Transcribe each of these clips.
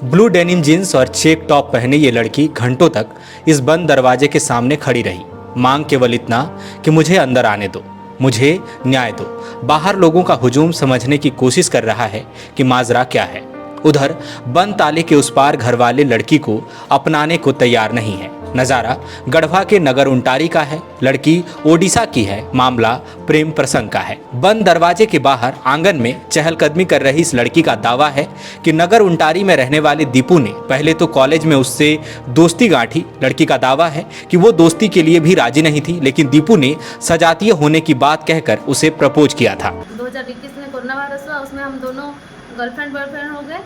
Blue denim jeans और check top पहने ये लड़की घंटों तक इस बंद दरवाजे के सामने खड़ी रही, मांग केवल इतना कि मुझे अंदर आने दो, मुझे न्याय दो। बाहर लोगों का हुजूम समझने की कोशिश कर रहा है कि माजरा क्या है। उधर बंद ताले के उस पार घर वाले लड़की को अपनाने को तैयार नहीं है। नज़ारा गढ़वा के नगर उंटारी का है। लड़की ओडिशा की है। मामला प्रेम प्रसंग का है। बंद दरवाजे के बाहर आंगन में चहलकदमी कर रही इस लड़की का दावा है कि नगर उंटारी में रहने वाले दीपू ने पहले तो कॉलेज में उससे दोस्ती गांठी। लड़की का दावा है कि वो दोस्ती के लिए भी राजी नहीं थी, लेकिन दीपू ने सजातीय होने की बात कहकर उसे प्रपोज किया था। 2021 में कोरोना वायरस हुआ, उसमें हम दोनों गर्लफ्रेंड बॉयफ्रेंड हो गए।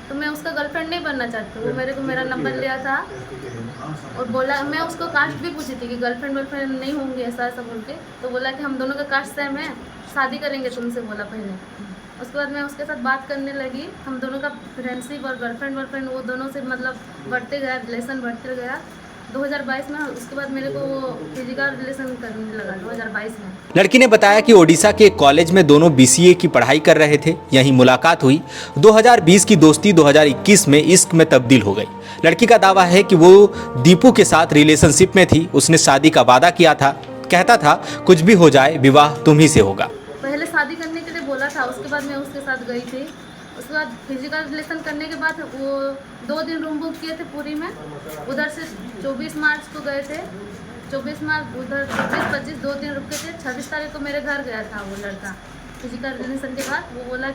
तो मैं उसका गर्लफ्रेंड नहीं बनना चाहती। वो मेरे को मेरा नंबर लिया था और बोला, मैं उसको कास्ट भी पूछी थी कि गर्लफ्रेंड बॉयफ्रेंड नहीं होंगे, ऐसा ऐसा बोल के। तो बोला कि हम दोनों का कास्ट सेम है, शादी करेंगे तुमसे, बोला पहले। उसके बाद मैं उसके साथ बात करने लगी। हम दोनों का फ्रेंडशिप और गर्लफ्रेंड बॉयफ्रेंड वो दोनों से मतलब बढ़ते गया, रिलेशन बढ़ते गया 2022 में। उसके बाद मेरे को फिजिकल रिलेशन करने लगा 2022 में। लड़की ने बताया कि ओडिशा के कॉलेज में दोनों बीसीए की पढ़ाई कर रहे थे। यहीं मुलाकात हुई। 2020 की दोस्ती 2021 में इश्क में तब्दील हो गई। लड़की का दावा है कि वो दीपू के साथ रिलेशनशिप में थी। उसने शादी का वादा किया था, कहता था कुछ भी हो जाए विवाह तुम ही से होगा। पहले शादी करने के लिए बोला था, उसके बाद मैं उसके साथ गई थी। उसके बाद फिजिकल रिलेशन करने के बाद वो 2 दिन रूम बुक किए थे पूरी में। उधर से 24 मार्च को गए थे। 24 मार्च उधर 24-25 2 दिन रुके थे। 26 तारीख को मेरे घर गया था वो लड़का। फिजिकल रिलेशन के बाद वो बोला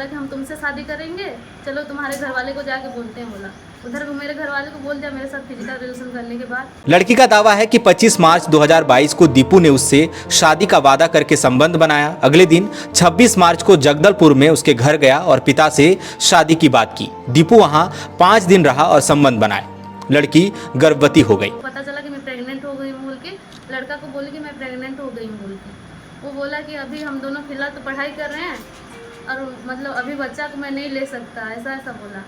कि हम तुमसे शादी करेंगे, चलो तुम्हारे घर वाले को जाके बोलते हैं, बोला। उधर वो मेरे घर वाले को बोल दिया मेरे साथ फिजिकल रिलेशन करने के बाद। लड़की का दावा है कि 25 मार्च 2022 को दीपू ने उससे शादी का वादा करके संबंध बनाया। अगले दिन 26 मार्च को जगदलपुर में उसके घर गया और पिता से शादी की बात की। दीपू वहां 5 दिन रहा और संबंध बनाए। लड़की गर्भवती हो गई। पता चला कि मैं प्रेग्नेंट हो गई हूँ बोल के। लड़का को बोली कि मैं प्रेग्नेंट हो गई हूँ बोल के। वो बोला कि अभी हम दोनों फिलहाल तो पढ़ाई कर रहे हैं और मतलब अभी बच्चा को मैं नहीं ले सकता, ऐसा ऐसा बोला।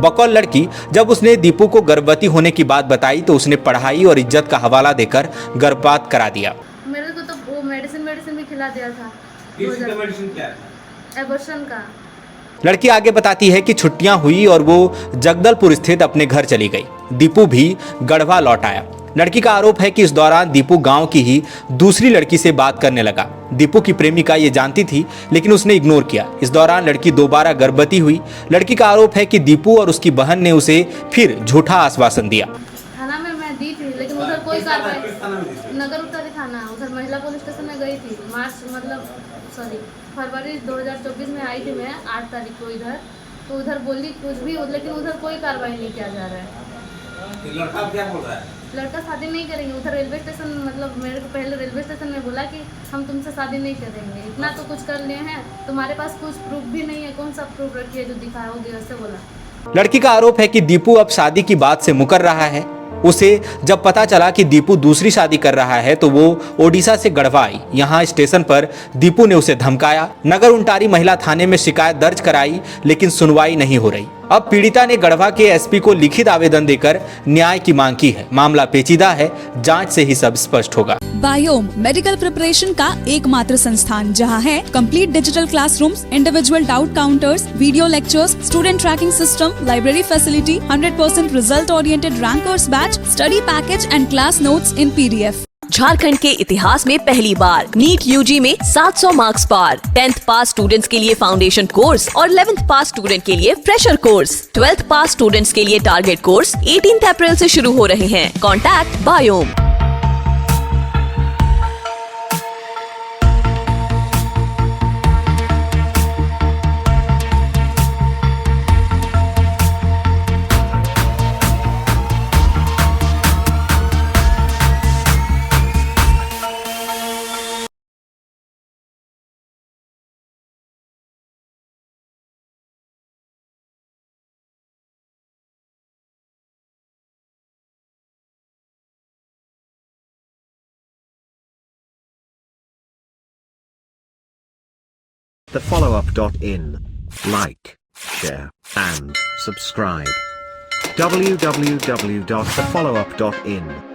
बकौल लड़की जब उसने दीपू को गर्भवती होने की बात बताई तो उसने पढ़ाई और इज्जत का हवाला देकर गर्भपात करा दिया। मेरे को तो वो मेडिसिन भी खिला दिया था। मेडिसिन क्या था? एबॉर्शन का। लड़की आगे बताती है कि छुट्टियां हुई और वो जगदलपुर स्थित अपने घर चली गई। दीपू भी गढ़वा लौट आया। लड़की का आरोप है कि इस दौरान दीपू गांव की ही दूसरी लड़की से बात करने लगा। दीपू की प्रेमिका ये जानती थी, लेकिन उसने इग्नोर किया। इस दौरान लड़की दोबारा गर्भवती हुई। लड़की का आरोप है कि दीपू और उसकी बहन ने उसे फिर झूठा आश्वासन दिया। थाना में मैं दी थी, लेकिन उधर कोई कार्रवाई। नगर उत्तरी थाना, उधर महिला पुलिस स्टेशन में गई थी। फरवरी 2024 में आई थी मैं 8 तारीख को इधर। तो उधर बोली कुछ भी, लेकिन उधर कोई कार्रवाई नहीं किया जा रहा है। लड़का क्या बोल रहा है? लड़का शादी नहीं करेंगे। उधर रेलवे स्टेशन मतलब मेरे को पहले रेलवे स्टेशन में बोला कि हम तुमसे शादी नहीं करेंगे, इतना तो कुछ कर लिए हैं, तुम्हारे पास कुछ प्रूफ भी नहीं है, कौन सा प्रूफ रखिए जो दिखाओगे, ऐसे बोला। लड़की का आरोप है कि दीपू अब शादी की बात से मुकर रहा है। उसे जब पता चला कि दीपू दूसरी शादी कर रहा है तो वो ओडिशा से गढ़वा आई। यहाँ स्टेशन पर दीपू ने उसे धमकाया। नगर उंटारी महिला थाने में शिकायत दर्ज कराई, लेकिन सुनवाई नहीं हो रही। अब पीड़िता ने गढ़वा के एसपी को लिखित आवेदन देकर न्याय की मांग की है। मामला पेचीदा है, जांच से ही सब स्पष्ट होगा। बायोम मेडिकल प्रिपरेशन का एकमात्र संस्थान जहां है complete digital classrooms, individual doubt counters, video lectures, student tracking system, library facility, 100% result oriented rankers batch, study package and class notes in PDF। Jharkhand के इतिहास में पहली बार नीट यूजी में 700 मार्क्स पार। 10th पास स्टूडेंट्स के लिए फाउंडेशन कोर्स और 11th पास student के लिए फ्रेशर कोर्स। 12th पास स्टूडेंट्स के लिए टारगेट कोर्स 18 अप्रैल से शुरू हो रहे हैं। Contact biome. thefollowup.in. Like, share, and subscribe. www.thefollowup.in